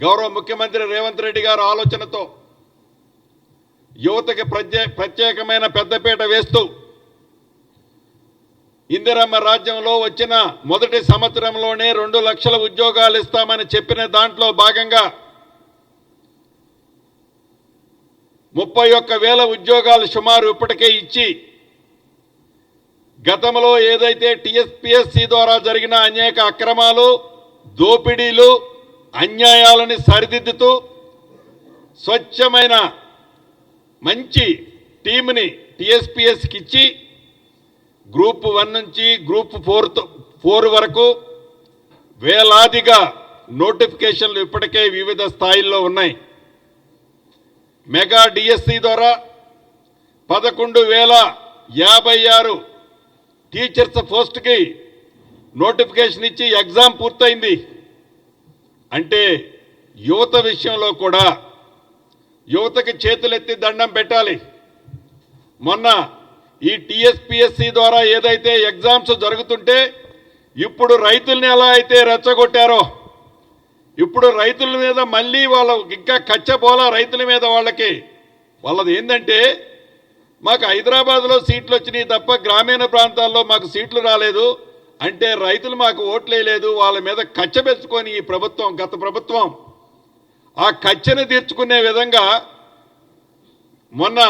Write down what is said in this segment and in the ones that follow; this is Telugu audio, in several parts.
గౌరవ ముఖ్యమంత్రి రేవంత్ రెడ్డి గారు ఆలోచనతో యువతకి ప్రత్యేకమైన పెద్దపీట వేస్తూ ఇందిరమ్మ రాజ్యంలో వచ్చిన మొదటి సంవత్సరంలోనే 2 లక్షల ఉద్యోగాలు ఇస్తామని చెప్పిన దాంట్లో భాగంగా 31,000 ఉద్యోగాలు సుమారు ఇప్పటికే ఇచ్చి గతంలో ఏదైతే టీఎస్పీఎస్సీ ద్వారా జరిగిన అనేక అక్రమాలు దోపిడీలు అన్యాయాలని సరిదిద్దుతూ స్వచ్ఛమైన మంచి టీంని టీఎస్పీఎస్కి ఇచ్చి గ్రూప్ 1 నుంచి గ్రూప్ 4 వరకు వేలాదిగా నోటిఫికేషన్లు ఇప్పటికే వివిధ స్థాయిల్లో ఉన్నాయి. మెగా డిఎస్సి ద్వారా 11,056 టీచర్స్ పోస్ట్కి నోటిఫికేషన్ ఇచ్చి ఎగ్జామ్ పూర్తయింది. అంటే యువత విషయంలో కూడా యువతకి చేతులెత్తి దండం పెట్టాలి. మొన్న ఈ టీఎస్పీఎస్సీ ద్వారా ఏదైతే ఎగ్జామ్స్ జరుగుతుంటే ఇప్పుడు రైతుల్ని ఎలా అయితే రెచ్చగొట్టారో ఇప్పుడు రైతుల మీద మళ్ళీ వాళ్ళ ఇంకా కచ్చపోలా రైతుల మీద వాళ్ళది ఏంటంటే మాకు హైదరాబాద్లో సీట్లు వచ్చినాయి తప్ప గ్రామీణ ప్రాంతాల్లో మాకు సీట్లు రాలేదు అంటే రైతులు మాకు ఓట్లేయలేదు. వాళ్ళ మీద కచ్చ పెంచుకొని ఈ ప్రభుత్వం గత ప్రభుత్వం ఆ కచ్చను తీర్చుకునే విధంగా మొన్న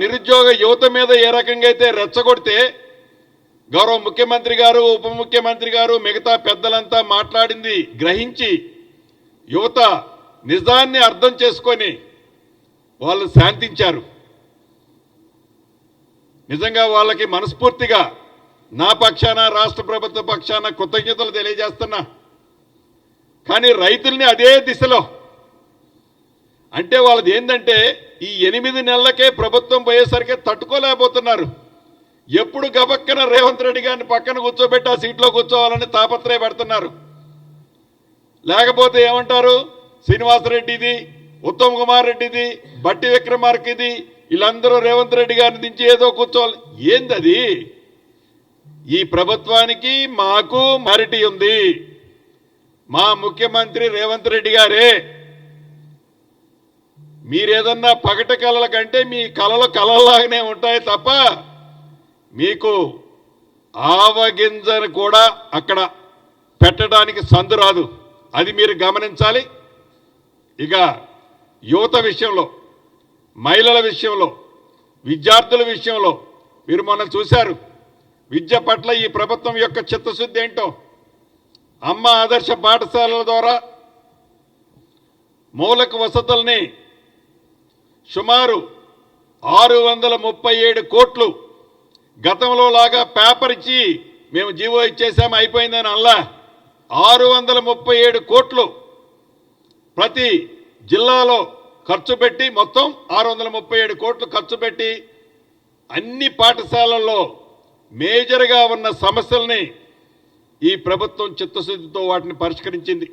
నిరుద్యోగ యువత మీద ఏ రకంగా అయితే రెచ్చగొడితే గౌరవ ముఖ్యమంత్రి గారు ఉప ముఖ్యమంత్రి గారు మిగతా పెద్దలంతా మాట్లాడింది గ్రహించి యువత నిజాన్ని అర్థం చేసుకొని వాళ్ళు శాంతించారు. నిజంగా వాళ్ళకి మనస్ఫూర్తిగా నా పక్షాన రాష్ట్ర ప్రభుత్వ పక్షాన కృతజ్ఞతలు తెలియజేస్తున్నా. కానీ రైతుల్ని అదే దిశలో అంటే వాళ్ళది ఏంటంటే ఈ 8 నెలలకే ప్రభుత్వం పోయేసరికి తట్టుకోలేకపోతున్నారు. ఎప్పుడు గబక్కన రేవంత్ రెడ్డి గారిని పక్కన కూర్చోబెట్టి ఆ సీట్లో కూర్చోవాలని తాపత్రయపడుతున్నారు. లేకపోతే ఏమంటారు శ్రీనివాసరెడ్డిది ఉత్తమ్ కుమార్ రెడ్డిది బట్టి విక్రమార్కది వీళ్ళందరూ రేవంత్ రెడ్డి గారిని దించి ఏదో కూర్చోవాలి. ఏందది? ఈ ప్రభుత్వానికి మాకు మారిటీ ఉంది. మా ముఖ్యమంత్రి రేవంత్ రెడ్డి గారే. మీరేదన్నా పగట కళల కంటే మీ కళలు కళల్లాగానే ఉంటాయి తప్ప మీకు ఆవగింజను కూడా అక్కడ పెట్టడానికి సందు రాదు. అది మీరు గమనించాలి. ఇక యువత విషయంలో మహిళల విషయంలో విద్యార్థుల విషయంలో మీరు మొన్న చూశారు విద్య పట్ల ఈ ప్రభుత్వం యొక్క చిత్తశుద్ధి ఏంటో. అమ్మ ఆదర్శ పాఠశాలల ద్వారా మౌలిక వసతుల్ని సుమారు 637 కోట్లు గతంలో లాగా పేపర్ ఇచ్చి మేము జీవో ఇచ్చేసాము అయిపోయిందని అల్లా 637 కోట్లు ప్రతి జిల్లాలో ఖర్చు పెట్టి మొత్తం 637 కోట్లు ఖర్చు పెట్టి అన్ని పాఠశాలల్లో మేజర్గా ఉన్న సమస్యల్ని ఈ ప్రభుత్వం చిత్తశుద్ధితో వాటిని పరిష్కరించింది.